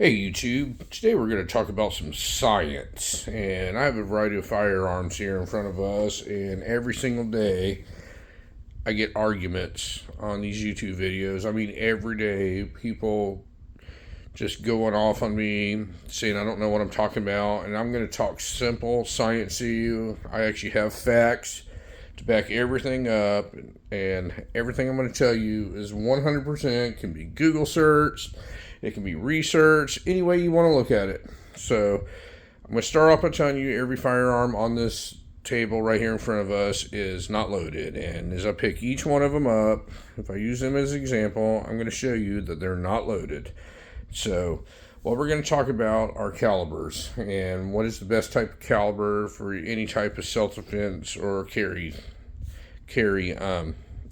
Hey YouTube, today we're going to talk about some science, and I have a variety of firearms here in front of us, and every single day I get arguments on these YouTube videos. I mean, every day people just going off on me, saying I don't know what I'm talking about, and I'm going to talk simple science to you. I actually have facts to back everything up, and everything I'm going to tell you is 100% can be Google searched. It can be researched any way you want to look at it. So I'm going to start off by telling you every firearm on this table right here in front of us is not loaded. And as I pick each one of them up, if I use them as an example, I'm going to show you that they're not loaded. So what we're going to talk about are calibers and what is the best type of caliber for any type of self-defense or carry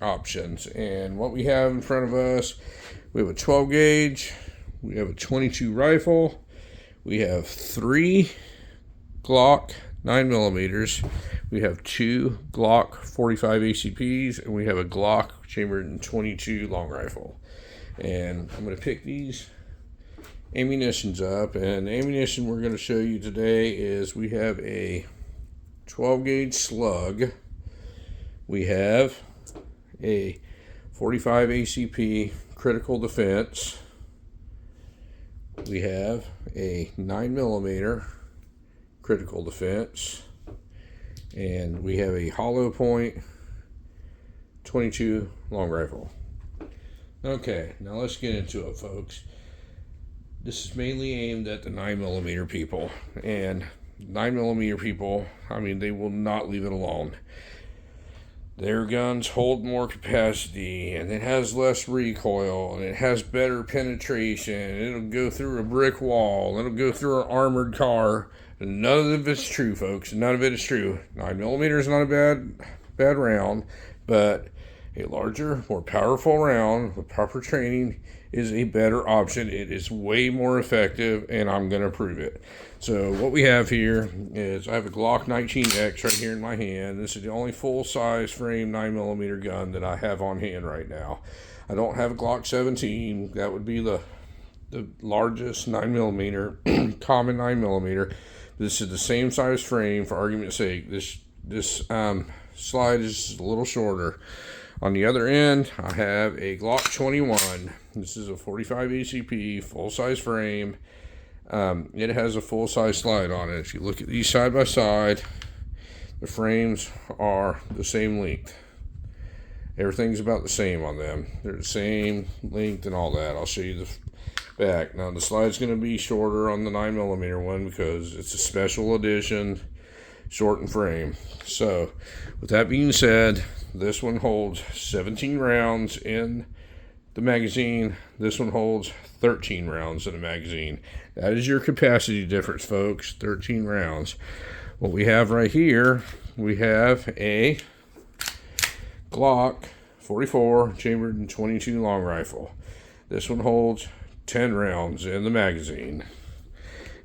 options. And what we have in front of us, we have a 12 gauge. We have a 22 rifle. We have 3 Glock 9mm. We have 2 Glock 45 ACPs, and we have a Glock chambered in 22 long rifle. And I'm going to pick these ammunitions up, and the ammunition we're going to show you today is we have a 12 gauge slug. We have a 45 ACP critical defense. We have a 9mm critical defense, and we have a hollow point 22 long rifle. Okay, now let's get into it, folks. This is mainly aimed at the 9mm people, and 9mm people, I mean, they will not leave it alone. Their guns hold more capacity, and it has less recoil, and it has better penetration. It'll go through a brick wall. It'll go through an armored car. None of it's true, folks. None of it is true. 9mm is not a bad round, but a larger, more powerful round with proper training is a better option. It is way more effective, and I'm going to prove it. So what we have here is I have a Glock 19X right here in my hand. This is the only full-size frame 9mm gun that I have on hand right now. I don't have a Glock 17. That would be the largest 9mm, common 9mm. This is the same size frame for argument's sake. This slide is a little shorter. On the other end, I have a Glock 21. This is a 45 ACP, full-size frame. It has a full-size slide on it. If you look at these side by side, the frames are the same length. Everything's about the same on them. They're the same length and all that. I'll show you the back. Now, the slide's going to be shorter on the 9mm one because it's a special edition shortened frame. So, with that being said, this one holds 17 rounds in the magazine. This one holds 13 rounds in the magazine. That is your capacity difference, folks. 13 rounds. What we have right here, we have a Glock 44 chambered in 22 long rifle. This one holds 10 rounds in the magazine.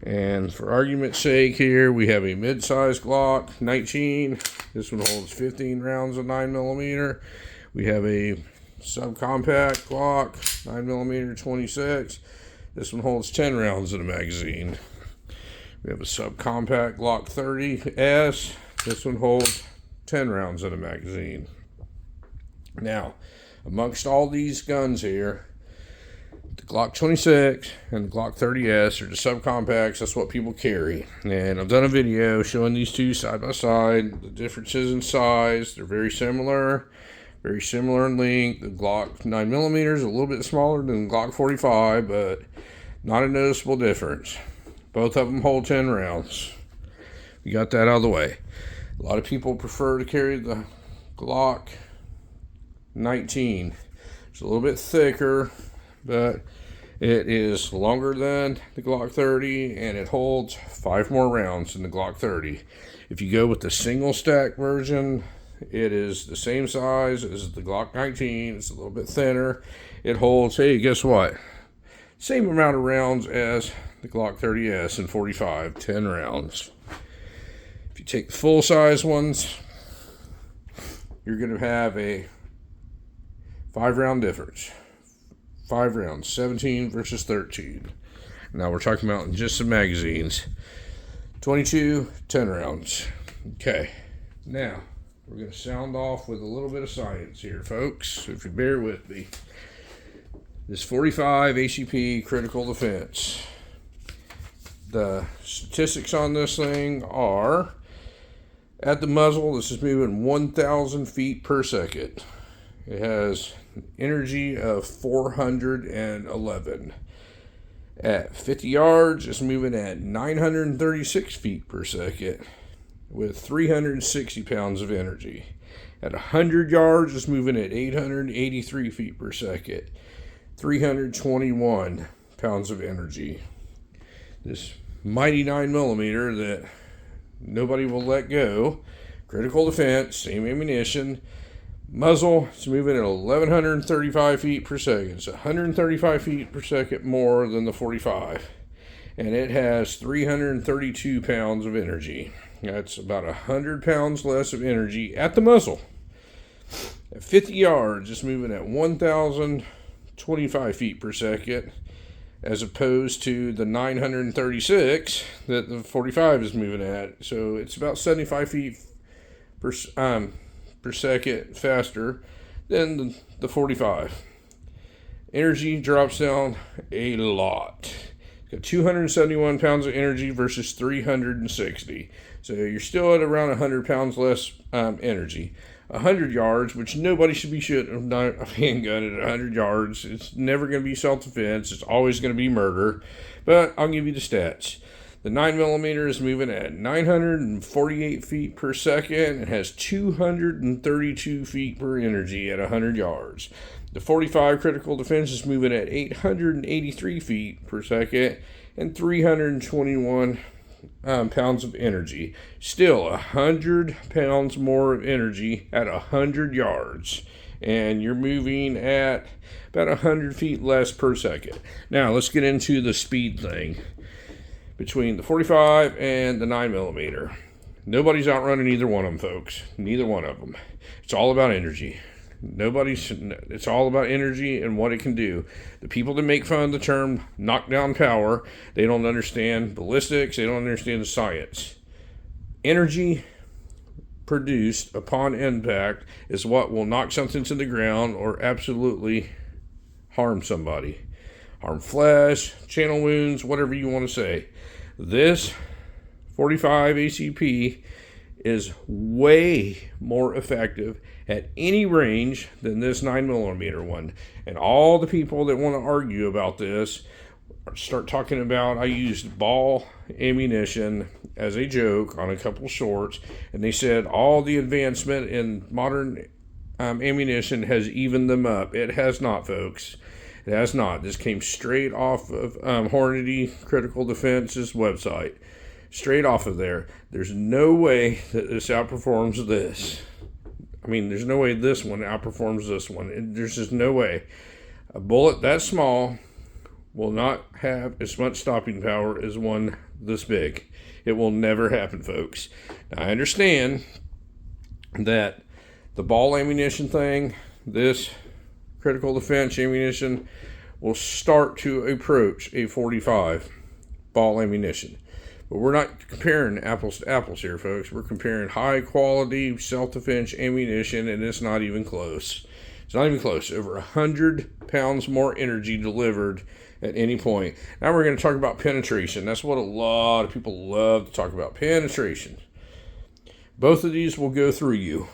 And for argument's sake here, we have a mid-size Glock 19. This one holds 15 rounds of 9mm. We have a subcompact Glock 9mm 26. This one holds 10 rounds in a magazine. We have a subcompact Glock 30S. This one holds 10 rounds in a magazine. Now, amongst all these guns here, the Glock 26 and the Glock 30S are the subcompacts. That's what people carry. And I've done a video showing these two side by side, the differences in size. They're very similar in length. The Glock 9mm is a little bit smaller than the Glock 45, but not a noticeable difference. Both of them hold 10 rounds. We got that out of the way. A lot of people prefer to carry the Glock 19. It's a little bit thicker, but it is longer than the Glock 30, and it holds 5 more rounds than the Glock 30. If you go with the single stack version, it is the same size as the Glock 19. It's a little bit thinner. It holds, hey, guess what? Same amount of rounds as the Glock 30S and 45, 10 rounds. If you take the full-size ones, you're going to have a 5-round difference. 5 rounds, 17 versus 13. Now we're talking about just some magazines. 22 10 rounds. Okay, now we're going to sound off with a little bit of science here, folks, if you bear with me. This 45 ACP critical defense. The statistics on this thing are, at the muzzle, this is moving 1,000 feet per second. It has energy of 411. At 50 yards, it's moving at 936 feet per second with 360 pounds of energy. At 100 yards, it's moving at 883 feet per second, 321 pounds of energy. This mighty 9mm that nobody will let go, critical defense, same ammunition. Muzzle, it's moving at 1,135 feet per second. It's 135 feet per second more than the 45. And it has 332 pounds of energy. That's about 100 pounds less of energy at the muzzle. At 50 yards, it's moving at 1,025 feet per second, as opposed to the 936 that the 45 is moving at. So it's about 75 feet per second faster than the 45. Energy drops down a lot. It's got 271 pounds of energy versus 360. So you're still at around 100 pounds less energy. 100 yards, which nobody should be shooting a handgun at 100 yards. It's never going to be self-defense. It's always going to be murder. But I'll give you the stats. The 9mm is moving at 948 feet per second and has 232 feet per energy at 100 yards. The 45 critical defense is moving at 883 feet per second and 321 pounds of energy. Still 100 pounds more of energy at 100 yards. And you're moving at about 100 feet less per second. Now let's get into the speed thing between the 45 and the 9mm. Nobody's outrunning either one of them, folks. Neither one of them. It's all about energy. It's all about energy and what it can do. The people that make fun of the term knockdown power, they don't understand ballistics, they don't understand the science. Energy produced upon impact is what will knock something to the ground or absolutely harm somebody. Harm flesh, channel wounds, whatever you want to say. This 45 ACP is way more effective at any range than this 9mm one. And all the people that want to argue about this start talking about, I used ball ammunition as a joke on a couple shorts, and they said all the advancement in modern ammunition has evened them up. It has not, folks. It has not. This came straight off of Hornady Critical Defense's website. Straight off of there. There's no way that this outperforms this. I mean, there's no way this one outperforms this one. There's just no way. A bullet that small will not have as much stopping power as one this big. It will never happen, folks. Now, I understand that the ball ammunition thing, this critical defense ammunition, will start to approach a 45 ball ammunition. But we're not comparing apples to apples here, folks. We're comparing high quality self-defense ammunition, and it's not even close. It's not even close. Over 100 pounds more energy delivered at any point. Now we're going to talk about penetration. That's what a lot of people love to talk about, penetration. Both of these will go through you.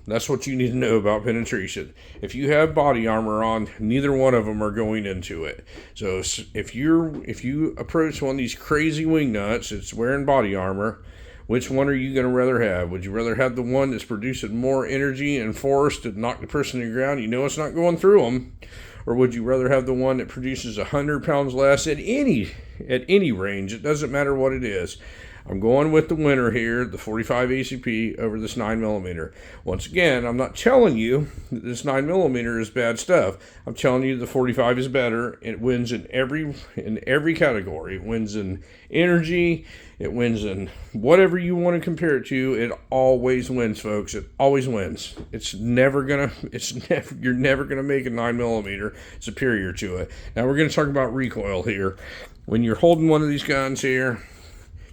That's what you need to know about penetration. If you have body armor on, neither one of them are going into it. So if you approach one of these crazy wing nuts that's wearing body armor, which one are you going to rather have? Would you rather have the one that's producing more energy and force to knock the person to the ground? You know it's not going through them. Or would you rather have the one that produces 100 pounds less at any range? It doesn't matter what it is. I'm going with the winner here, the 45 ACP over this 9mm. Once again, I'm not telling you that this 9mm is bad stuff. I'm telling you the 45 is better. It wins in every category. It wins in energy. It wins in whatever you want to compare it to. It always wins, folks. It always wins. You're never gonna make a 9mm superior to it. Now we're gonna talk about recoil here. When you're holding one of these guns here,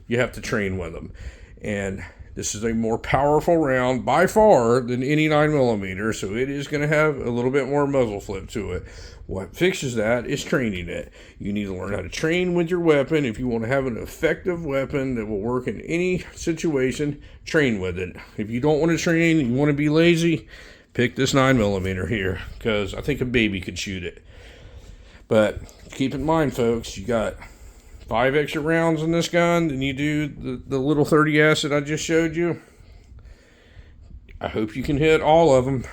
you have to train with them. And this is a more powerful round by far than any 9mm, so it is going to have a little bit more muzzle flip to it. What fixes that is training it. You need to learn how to train with your weapon. If you want to have an effective weapon that will work in any situation, train with it. If you don't want to train, you want to be lazy, pick this 9mm here, because I think a baby could shoot it. But keep in mind, folks, you got 5 extra rounds in this gun than you do the little 30S that I just showed you. I hope you can hit all of them.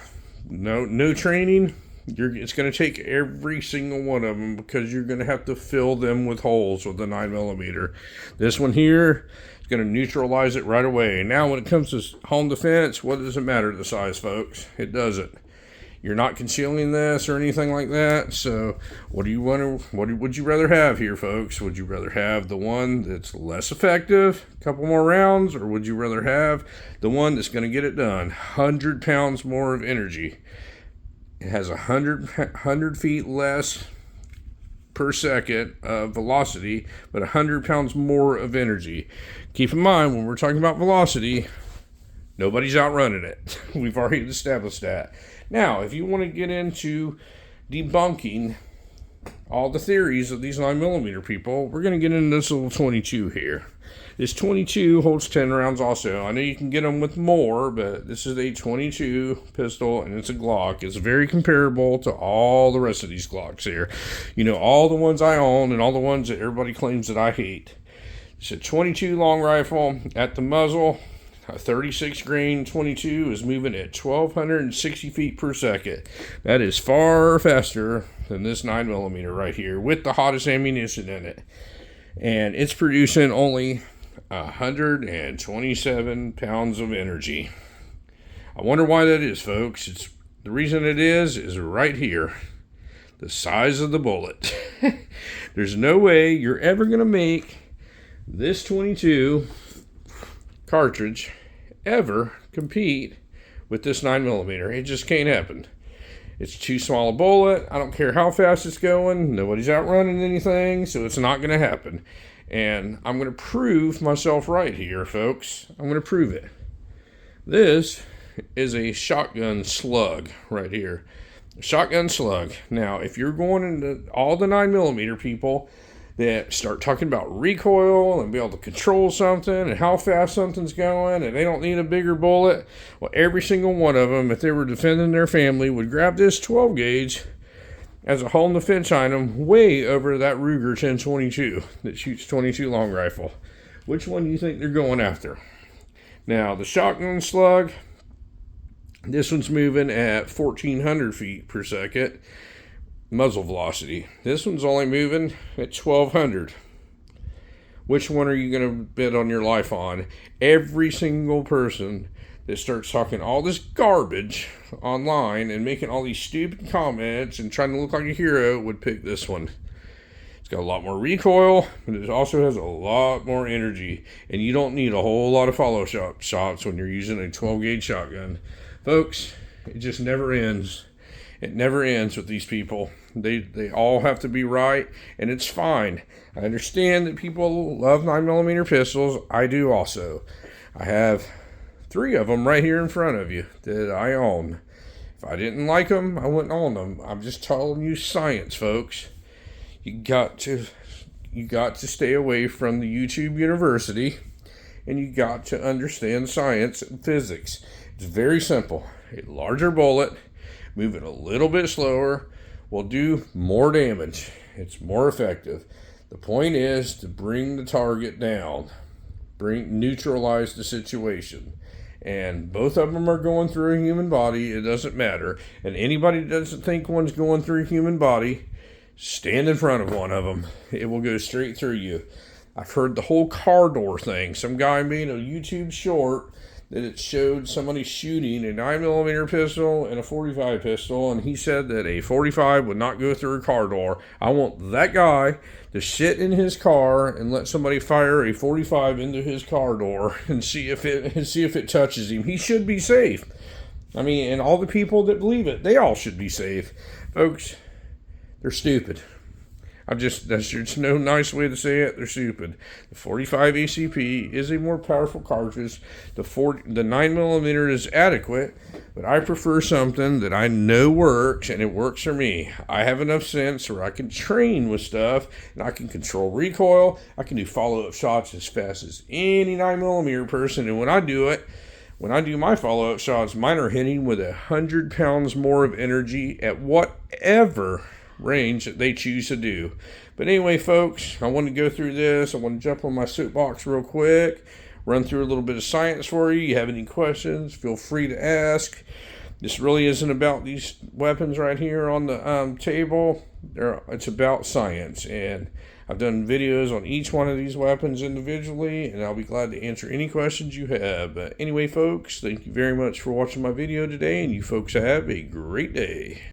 No training. It's going to take every single one of them, because you're going to have to fill them with holes with the 9mm. This one here is going to neutralize it right away. Now, when it comes to home defense, what does it matter the size, folks? It doesn't. You're not concealing this or anything like that. So what would you rather have here, folks? Would you rather have the one that's less effective, a couple more rounds, or would you rather have the one that's going to get it done? 100 pounds more of energy. It has 100 feet less per second of velocity, but 100 pounds more of energy. Keep in mind, when we're talking about velocity, nobody's outrunning it. We've already established that. Now, if you want to get into debunking all the theories of these 9mm people, we're going to get into this little 22 here. This 22 holds 10 rounds also. I know you can get them with more, but this is a 22 pistol, and it's a Glock. It's very comparable to all the rest of these Glocks here. You know, all the ones I own and all the ones that everybody claims that I hate. It's a 22 long rifle at the muzzle. A 36 grain 22 is moving at 1,260 feet per second. That is far faster than this 9mm right here, with the hottest ammunition in it. And it's producing only 127 pounds of energy. I wonder why that is, folks. The reason it is right here. The size of the bullet. There's no way you're ever going to make this 22 cartridge ever compete with this 9mm. It just can't happen. It's too small a bullet. I don't care how fast it's going. Nobody's outrunning anything, so it's not going to happen. And I'm going to prove myself right here, folks. I'm going to prove it. This is a shotgun slug right here. Shotgun slug. Now, if you're going into all the 9mm people that start talking about recoil and be able to control something and how fast something's going, and they don't need a bigger bullet, well, every single one of them, if they were defending their family, would grab this 12 gauge as a home defense item way over that Ruger 1022 that shoots 22 long rifle. Which one do you think they're going after? Now, the shotgun slug, this one's moving at 1,400 feet per second. Muzzle velocity. This one's only moving at 1,200. Which one are you going to bet on your life on? Every single person that starts talking all this garbage online and making all these stupid comments and trying to look like a hero would pick this one. It's got a lot more recoil, but it also has a lot more energy. And you don't need a whole lot of follow shots when you're using a 12 gauge shotgun. Folks, it just never ends. It never ends with these people. They all have to be right, and it's fine. I understand that people love 9mm pistols. I do also. I have 3 of them right here in front of you that I own. If I didn't like them, I wouldn't own them. I'm just telling you science, folks. You got to stay away from the YouTube University, and you got to understand science and physics. It's very simple. A larger bullet, moving a little bit slower, will do more damage. It's more effective. The point is to bring the target down, neutralize the situation. And both of them are going through a human body. It doesn't matter. And anybody that doesn't think one's going through a human body, stand in front of one of them. It will go straight through you. I've heard the whole car door thing. Some guy made a YouTube short that it showed somebody shooting a 9mm pistol and a 45 pistol, and he said that a 45 would not go through a car door. I want that guy to sit in his car and let somebody fire a 45 into his car door and see if it touches him. He should be safe. I mean, and all the people that believe it, they all should be safe. Folks, they're stupid. That's just no nice way to say it. They're stupid. The 45 ACP is a more powerful cartridge. The 9mm is adequate, but I prefer something that I know works, and it works for me. I have enough sense where I can train with stuff, and I can control recoil. I can do follow-up shots as fast as any 9mm person, and when I do my follow-up shots, mine are hitting with 100 pounds more of energy at whatever range that they choose to do. But anyway, folks, I want to go through this. I want to jump on my soapbox real quick, run through a little bit of science for you. You have any questions, feel free to ask. This really isn't about these weapons right here on the table. It's about science, and I've done videos on each one of these weapons individually, and I'll be glad to answer any questions you have. Anyway, folks, thank you very much for watching my video today, and you folks have a great day.